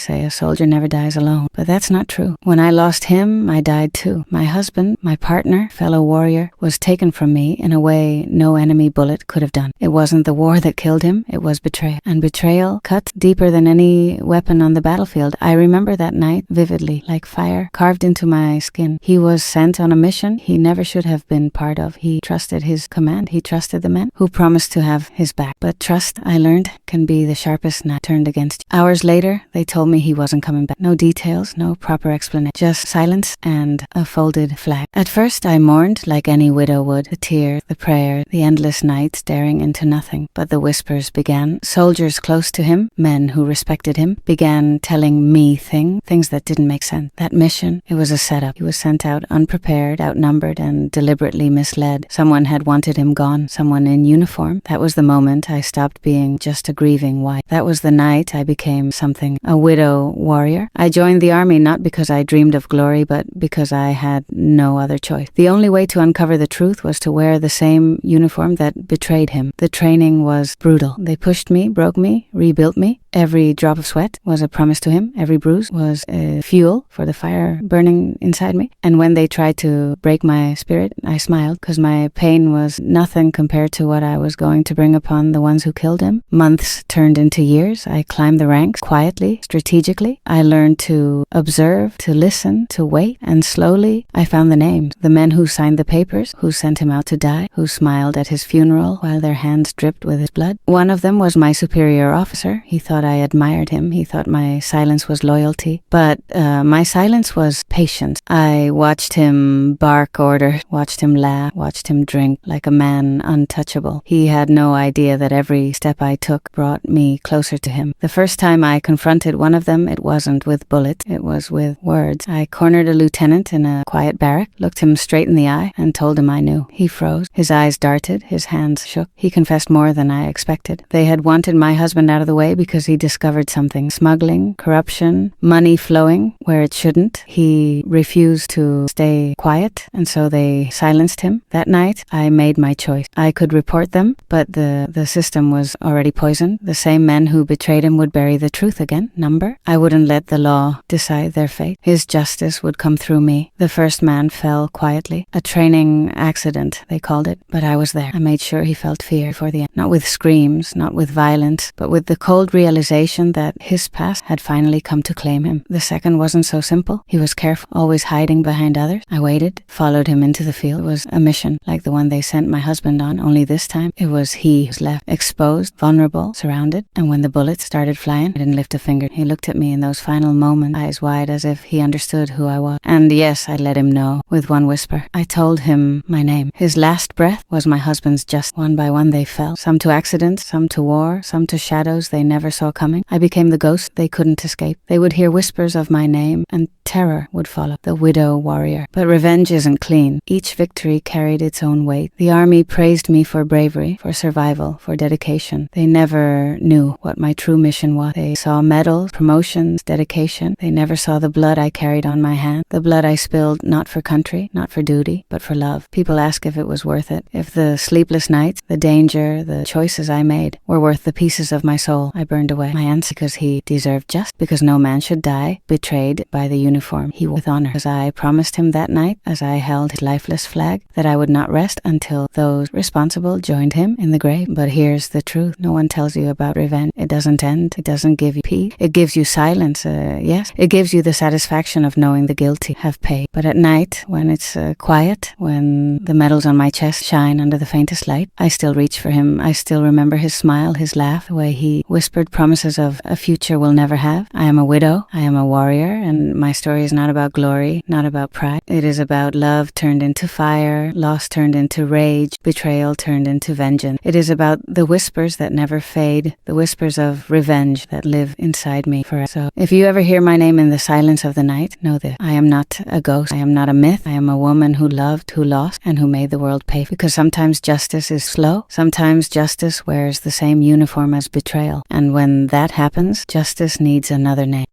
say a soldier never dies alone, but that's not true. When I lost him, I died too. My husband, my partner, fellow warrior, was taken from me in a way no enemy bullet could have done. It wasn't the war that killed him, it was betrayal. And betrayal cut deeper than any weapon on the battlefield. I remember that night vividly, like fire carved into my skin. He was sent on a mission he never should have been part of. He trusted his command. He trusted the men who promised to have his back. But trust, I learned, can be the sharpest knife turned against you. Hours later, they told me he wasn't coming back. No details, no proper explanation, just silence and a folded flag. At first, I mourned like any widow would. The tears, the prayer, the endless night staring into nothing. But the whispers began. Soldiers close to him, men who respected him, began telling me things that didn't make sense. That mission, it was a setup. He was sent out unprepared, outnumbered, and deliberately misled. Someone had wanted him gone, someone in uniform. That was the moment I stopped being just a grieving wife. That was the night I became something, a widow warrior. I joined the army not because I dreamed of glory, but because I had no other choice. The only way to uncover the truth was to wear the same uniform that betrayed him. The training was brutal. They pushed me, broke me, rebuilt me. Every drop of sweat was a promise to him. Every bruise was fuel for the fire burning inside me. And when they tried to break my spirit, I smiled because my pain was nothing compared to what I was going to bring upon the ones who killed him. Months turned into years. I climbed the ranks quietly, strategically. I learned to observe, to listen, to wait, and slowly I found the names. The men who signed the papers, who sent him out to die, who smiled at his funeral while their hands dripped with his blood. One of them was my superior officer. He thought I admired him. He thought my silence was loyalty. But my silence was patience. I watched him bark orders, watched him laugh, watched him drink like a man untouchable. He had no idea that every step I took brought me closer to him. The first time I confronted one of them, it wasn't with bullets, it was with words. I cornered a lieutenant in a quiet barrack, looked him straight in the eye, and told him I knew. He froze. His eyes darted. His hands shook. He confessed more than I expected. They had wanted my husband out of the way because he discovered something. Smuggling, corruption, money flowing where it shouldn't. He refused to stay quiet, and so they silenced him. That night, I made my choice. I could report them, but the system was already poisoned. The same men who betrayed him would bury the truth again. I wouldn't let the law decide their fate. His justice would come through me. The first man fell quietly. A training accident, they called it, but I was there. I made sure he felt fear before the end. Not with screams, not with violence, but with the cold realization that his past had finally come to claim him. The second wasn't so simple. He was careful, always hiding behind others. I waited, followed him into the field. It was a mission like the one they sent my husband on, only this time it was he who was left, exposed, vulnerable, surrounded. And when the bullets started flying, I didn't lift a finger. He looked at me in those final moments, eyes wide as if he understood who I was. And yes, I let him know with one whisper. I told him my name. His last breath was my husband's. Just one by one they fell. Some to accidents, some to war, some to shadows they never saw coming. I became the ghost they couldn't escape. They would hear whispers of my name, and terror would follow. The widow warrior. But revenge isn't clean. Each victory carried its own weight. The army praised me for bravery, for survival, for dedication. They never knew what my true mission was. They saw medals, promotions, dedication. They never saw the blood I carried on my hand. The blood I spilled not for country, not for duty, but for love. People ask if it was worth it. If the sleepless nights, the danger, the choices I made were worth the pieces of my soul I burned away. My answer, because he deserved just, because no man should die, betrayed by the uniform he wore with honor. As I promised him that night, as I held his lifeless flag, that I would not rest until those responsible joined him in the grave. But here's the truth. No one tells you about revenge. It doesn't end. It doesn't give you peace. It gives you silence. Yes, it gives you the satisfaction of knowing the guilty have paid. But at night, when it's quiet, when the medals on my chest shine under the faintest light, I still reach for him. I still remember his smile, his laugh, the way he whispered promises of a future we'll never have. I am a widow. I am a warrior, and my story is not about glory, not about pride. It is about love turned into fire, loss turned into rage, betrayal turned into vengeance. It is about the whispers that never fade, the whispers of revenge that live inside me forever. So if you ever hear my name in the silence of the night, know this. I am not a ghost. I am not a myth. I am a woman who loved, who lost, and who made the world pay. Because sometimes justice is slow. Sometimes justice wears the same uniform as betrayal. And when that happens, justice needs another name.